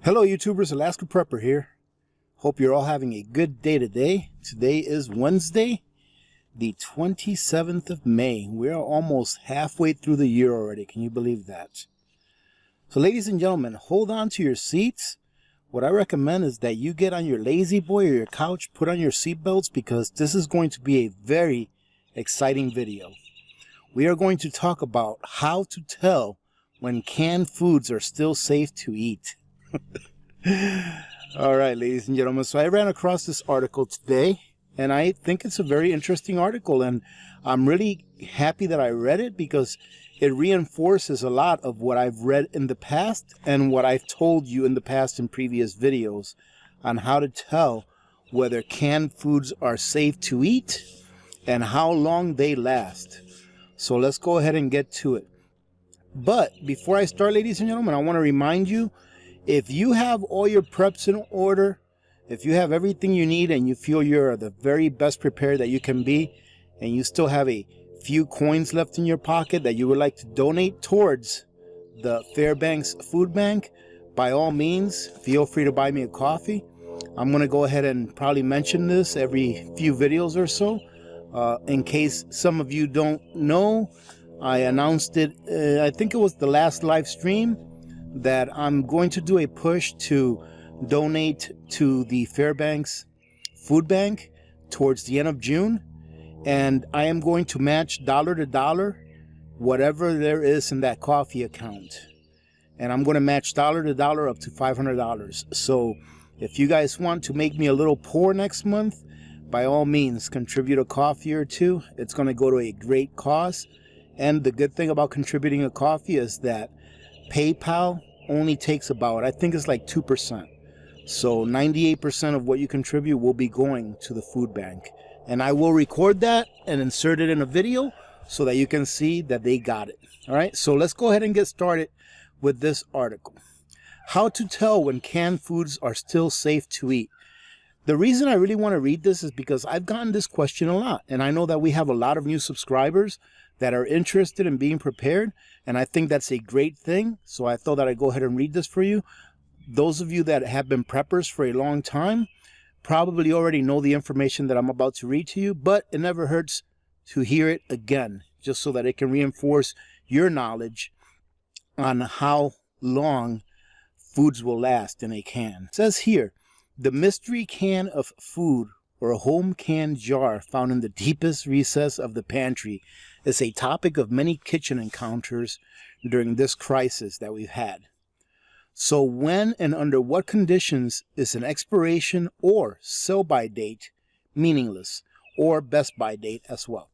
Hello YouTubers, Alaska Prepper here. Hope you're all having a good day today. Today is Wednesday, the 27th of May. We are almost halfway through the year already. Can you believe that? So ladies and gentlemen, hold on to your seats. What I recommend is that you get on your lazy boy or your couch, put on your seatbelts, because this is going to be a very exciting video. We are going to talk about how to tell when canned foods are still safe to eat. All right, ladies and gentlemen, so I ran across this article today, and I think it's a very interesting article, and I'm really happy that I read it because it reinforces a lot of what I've read in the past and what I've told you in the past in previous videos on how to tell whether canned foods are safe to eat and how long they last. So let's go ahead and get to it. But before I start, ladies and gentlemen, I want to remind you, if you have all your preps in order, if you have everything you need and you feel you're the very best prepared that you can be, and you still have a few coins left in your pocket that you would like to donate towards the Fairbanks food bank, by all means, feel free to buy me a coffee. I'm going to go ahead and probably mention this every few videos or so. In case some of you don't know, I announced it, I think it was the last live stream, that I'm going to do a push to donate to the Fairbanks food bank towards the end of June, and I am going to match dollar to dollar whatever there is in that coffee account, and I'm going to match dollar to dollar up to $500. So if you guys want to make me a little poor next month, by all means contribute a coffee or two. It's going to go to a great cause, and the good thing about contributing a coffee is that PayPal only takes about, I think it's like 2%. So 98% of what you contribute will be going to the food bank. And I will record that and insert it in a video so that you can see that they got it. All right, so let's go ahead and get started with this article. How to tell when canned foods are still safe to eat. The reason I really want to read this is because I've gotten this question a lot. And I know that we have a lot of new subscribers that are interested in being prepared, and I think that's a great thing. So I thought that I'd go ahead and read this for you. Those of you that have been preppers for a long time probably already know the information that I'm about to read to you, but it never hurts to hear it again, just so that it can reinforce your knowledge on how long foods will last in a can. It says here, the mystery can of food, or a home canned jar found in the deepest recess of the pantry, is a topic of many kitchen encounters during this crisis that we've had. So when and under what conditions is an expiration or sell-by date meaningless, or best-by date as well?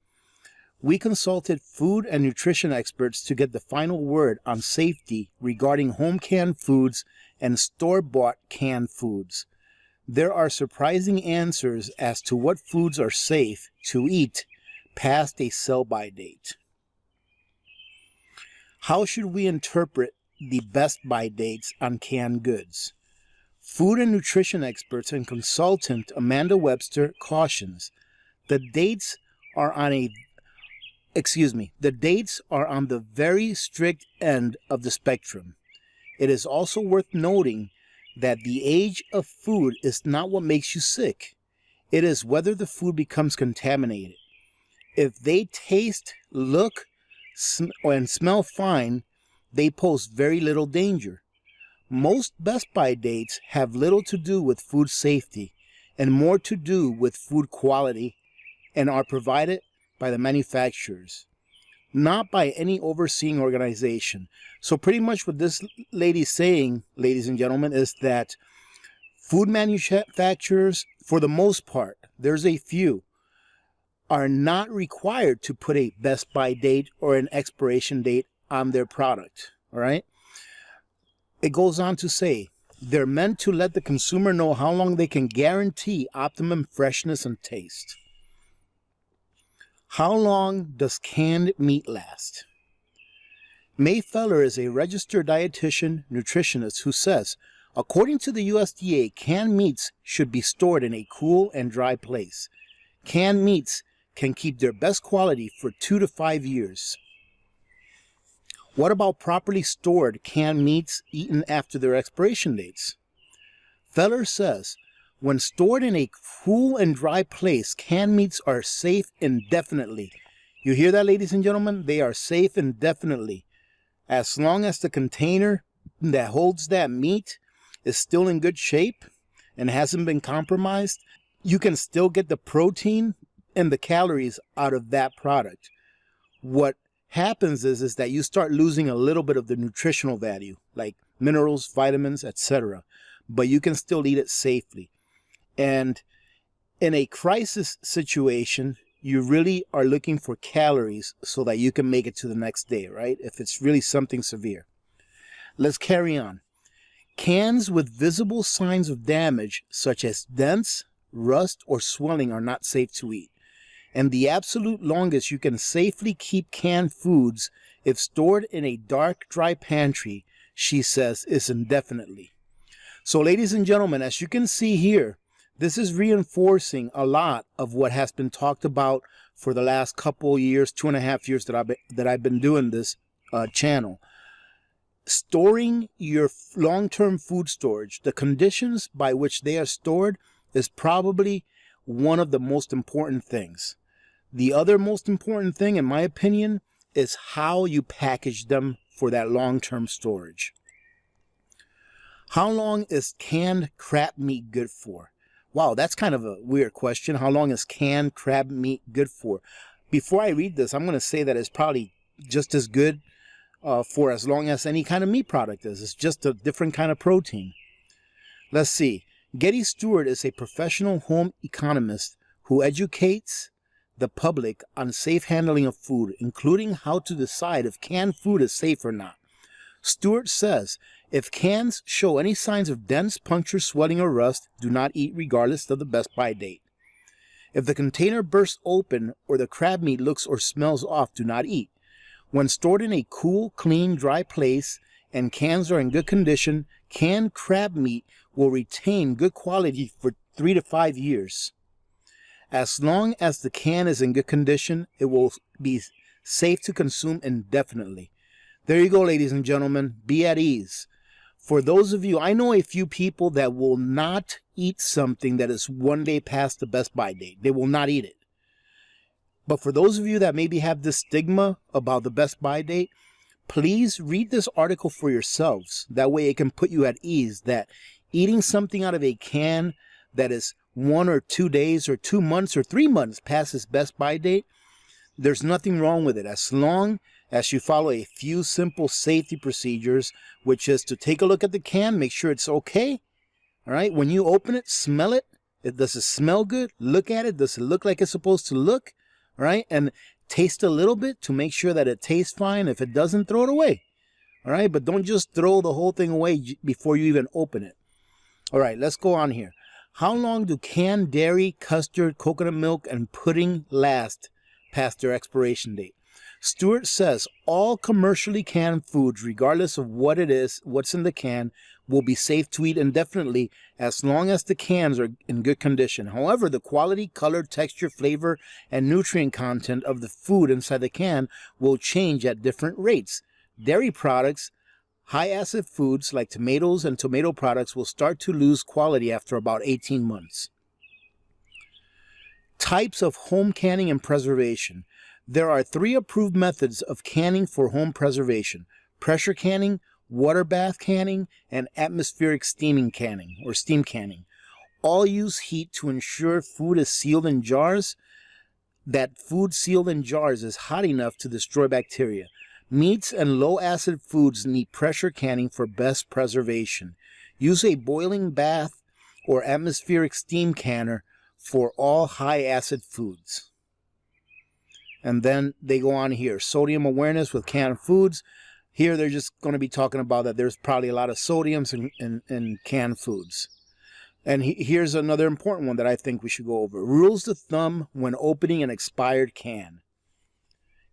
We consulted food and nutrition experts to get the final word on safety regarding home canned foods and store-bought canned foods. There are surprising answers as to what foods are safe to eat past a sell-by date. How should we interpret the best-by dates on canned goods? Food and nutrition experts and consultant Amanda Webster cautions the dates are on the very strict end of the spectrum. It is also worth noting that the age of food is not what makes you sick. It is whether the food becomes contaminated. If they taste, look, and smell fine, they pose very little danger. Most best-by dates have little to do with food safety and more to do with food quality, and are provided by the manufacturers, not by any overseeing organization. So pretty much what this lady's saying, ladies and gentlemen, is that food manufacturers, for the most part, there's a few, are not required to put a best-by date or an expiration date on their product. All right. It goes on to say, they're meant to let the consumer know how long they can guarantee optimum freshness and taste. How long does canned meat last? May Feller is a registered dietitian nutritionist who says, according to the USDA, canned meats should be stored in a cool and dry place. Canned meats can keep their best quality for 2 to 5 years. What about properly stored canned meats eaten after their expiration dates? Feller says, when stored in a cool and dry place, canned meats are safe indefinitely. You hear that, ladies and gentlemen? They are safe indefinitely. As long as the container that holds that meat is still in good shape and hasn't been compromised, you can still get the protein and the calories out of that product. What happens is that you start losing a little bit of the nutritional value, like minerals, vitamins, etc. But you can still eat it safely. And in a crisis situation, you really are looking for calories so that you can make it to the next day, right? If it's really something severe. Let's carry on. Cans with visible signs of damage, such as dents, rust, or swelling, are not safe to eat. And the absolute longest you can safely keep canned foods if stored in a dark, dry pantry, she says, is indefinitely. So, ladies and gentlemen, as you can see here, this is reinforcing a lot of what has been talked about for the last couple years, 2.5 years that I've been doing this channel. Storing your long-term food storage, the conditions by which they are stored is probably one of the most important things. The other most important thing, in my opinion, is how you package them for that long-term storage. How long is canned crab meat good for? Wow, that's kind of a weird question. How long is canned crab meat good for? Before I read this, I'm going to say that it's probably just as good for as long as any kind of meat product is. It's just a different kind of protein. Let's see. Getty Stewart is a professional home economist who educates the public on safe handling of food, including how to decide if canned food is safe or not. Stewart says, if cans show any signs of dents, punctures, swelling, or rust, do not eat regardless of the best-by date. If the container bursts open or the crab meat looks or smells off, do not eat. When stored in a cool, clean, dry place and cans are in good condition, canned crab meat will retain good quality for 3 to 5 years. As long as the can is in good condition, it will be safe to consume indefinitely. There you go, ladies and gentlemen. Be at ease. For those of you, I know a few people that will not eat something that is 1 day past the best by date. They will not eat it. But for those of you that maybe have this stigma about the best by date, please read this article for yourselves. That way it can put you at ease that eating something out of a can that is 1 or 2 days or 2 months or 3 months past its best by date, there's nothing wrong with it as long as you follow a few simple safety procedures, which is to take a look at the can, make sure it's okay. All right, when you open it, smell it. Does it smell good? Look at it. Does it look like it's supposed to look? All right, and taste a little bit to make sure that it tastes fine. If it doesn't, throw it away. All right, but don't just throw the whole thing away before you even open it. All right, let's go on here. How long do canned dairy, custard, coconut milk, and pudding last past their expiration date? Stewart says all commercially canned foods, regardless of what it is, what's in the can, will be safe to eat indefinitely as long as the cans are in good condition. However, the quality, color, texture, flavor, and nutrient content of the food inside the can will change at different rates. Dairy products, high-acid foods like tomatoes and tomato products will start to lose quality after about 18 months. Types of home canning and preservation. There are 3 approved methods of canning for home preservation: pressure canning, water bath canning, and atmospheric steaming canning or steam canning. All use heat to ensure food is sealed in jars. That food sealed in jars is hot enough to destroy bacteria. Meats and low-acid foods need pressure canning for best preservation. Use a boiling bath or atmospheric steam canner for all high-acid foods. And then they go on here. Sodium awareness with canned foods. Here they're just going to be talking about that there's probably a lot of sodiums in canned foods. And here's another important one that I think we should go over. Rules of thumb when opening an expired can.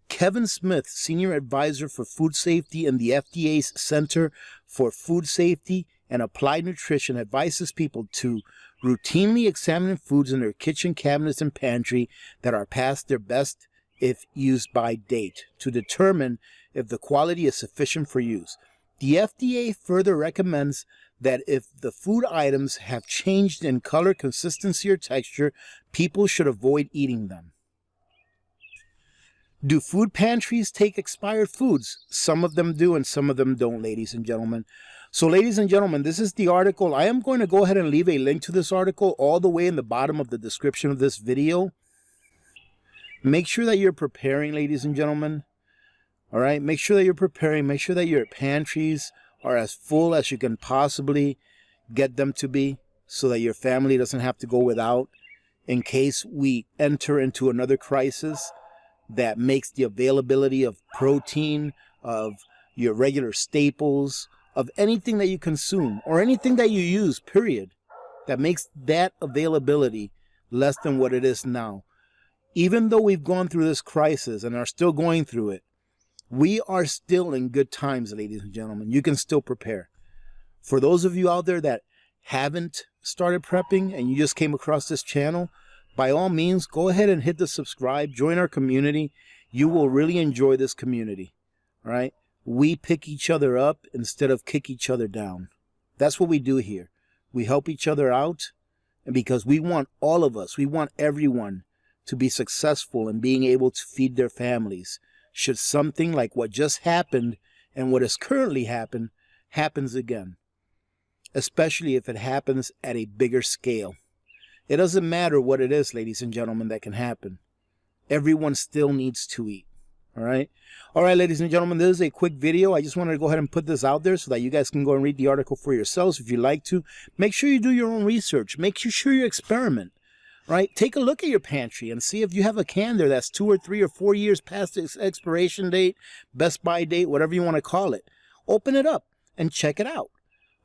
Kevin Smith, Senior Advisor for Food Safety in the FDA's Center for Food Safety and Applied Nutrition, advises people to routinely examine foods in their kitchen cabinets and pantry that are past their best if used by date to determine if the quality is sufficient for use. The FDA further recommends that if the food items have changed in color, consistency, or texture, people should avoid eating them. Do food pantries take expired foods? Some of them do and some of them don't, ladies and gentlemen. So, ladies and gentlemen, this is the article. I am going to go ahead and leave a link to this article all the way in the bottom of the description of this video. Make sure that you're preparing, ladies and gentlemen. All right, make sure that you're preparing. Make sure that your pantries are as full as you can possibly get them to be, so that your family doesn't have to go without in case we enter into another crisis that makes the availability of protein, of your regular staples, of anything that you consume or anything that you use, period, that makes that availability less than what it is now. Even though we've gone through this crisis and are still going through it, we are still in good times, ladies and gentlemen. You can still prepare. For those of you out there that haven't started prepping and you just came across this channel, by all means, go ahead and hit the subscribe, join our community. You will really enjoy this community, all right? We pick each other up instead of kick each other down. That's what we do here. We help each other out, and because we want all of us, we want everyone to be successful in being able to feed their families. Should something like what just happened and what has currently happened happens again, especially if it happens at a bigger scale. It doesn't matter what it is, ladies and gentlemen, that can happen. Everyone still needs to eat. All right. All right, ladies and gentlemen, this is a quick video. I just wanted to go ahead and put this out there so that you guys can go and read the article for yourselves if you like to. Make sure you do your own research. Make sure you experiment. Right? Take a look at your pantry and see if you have a can there that's 2 or 3 or 4 years past its expiration date, best by date, whatever you want to call it. Open it up and check it out.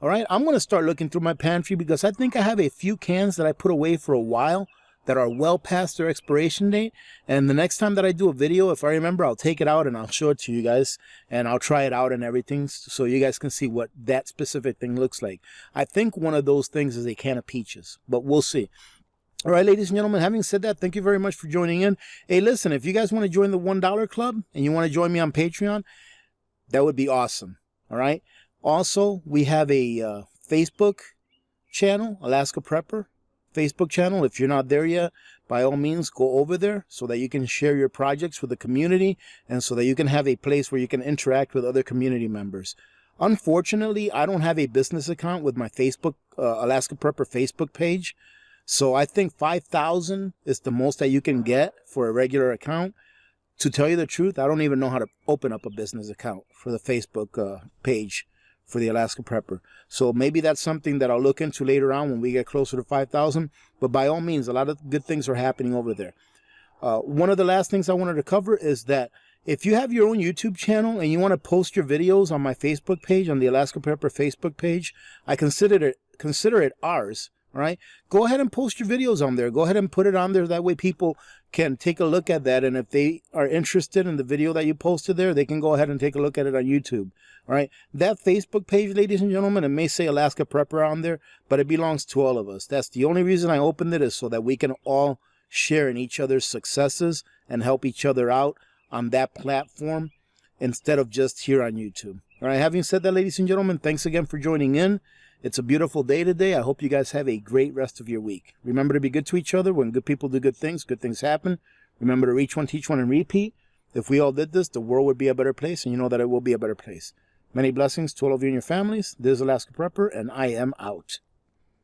All right, I'm going to start looking through my pantry because I think I have a few cans that I put away for a while that are well past their expiration date. And the next time that I do a video, if I remember, I'll take it out and I'll show it to you guys. And I'll try it out and everything so you guys can see what that specific thing looks like. I think one of those things is a can of peaches, but we'll see. All right, ladies and gentlemen, having said that, thank you very much for joining in. Hey, listen, if you guys want to join the $1 club and you want to join me on Patreon, that would be awesome. All right. Also, we have a Facebook channel, Alaska Prepper Facebook channel. If you're not there yet, by all means, go over there so that you can share your projects with the community and so that you can have a place where you can interact with other community members. Unfortunately, I don't have a business account with my Facebook, Alaska Prepper Facebook page. So I think 5,000 is the most that you can get for a regular account. To tell you the truth, I don't even know how to open up a business account for the Facebook page for the Alaska Prepper. So maybe that's something that I'll look into later on when we get closer to 5,000. But by all means, a lot of good things are happening over there. One of the last things I wanted to cover is that if you have your own YouTube channel and you want to post your videos on my Facebook page, on the Alaska Prepper Facebook page, I consider it ours. All right, go ahead and post your videos on there. Go ahead and put it on there. That way people can take a look at that. And if they are interested in the video that you posted there, they can go ahead and take a look at it on YouTube. All right, that Facebook page, ladies and gentlemen, it may say Alaska Prepper on there, but it belongs to all of us. That's the only reason I opened it, is so that we can all share in each other's successes and help each other out on that platform instead of just here on YouTube. All right, having said that, ladies and gentlemen, thanks again for joining in. It's a beautiful day today. I hope you guys have a great rest of your week. Remember to be good to each other. When good people do good things happen. Remember to reach one, teach one, and repeat. If we all did this, the world would be a better place, and you know that it will be a better place. Many blessings to all of you and your families. This is Alaska Prepper, and I am out.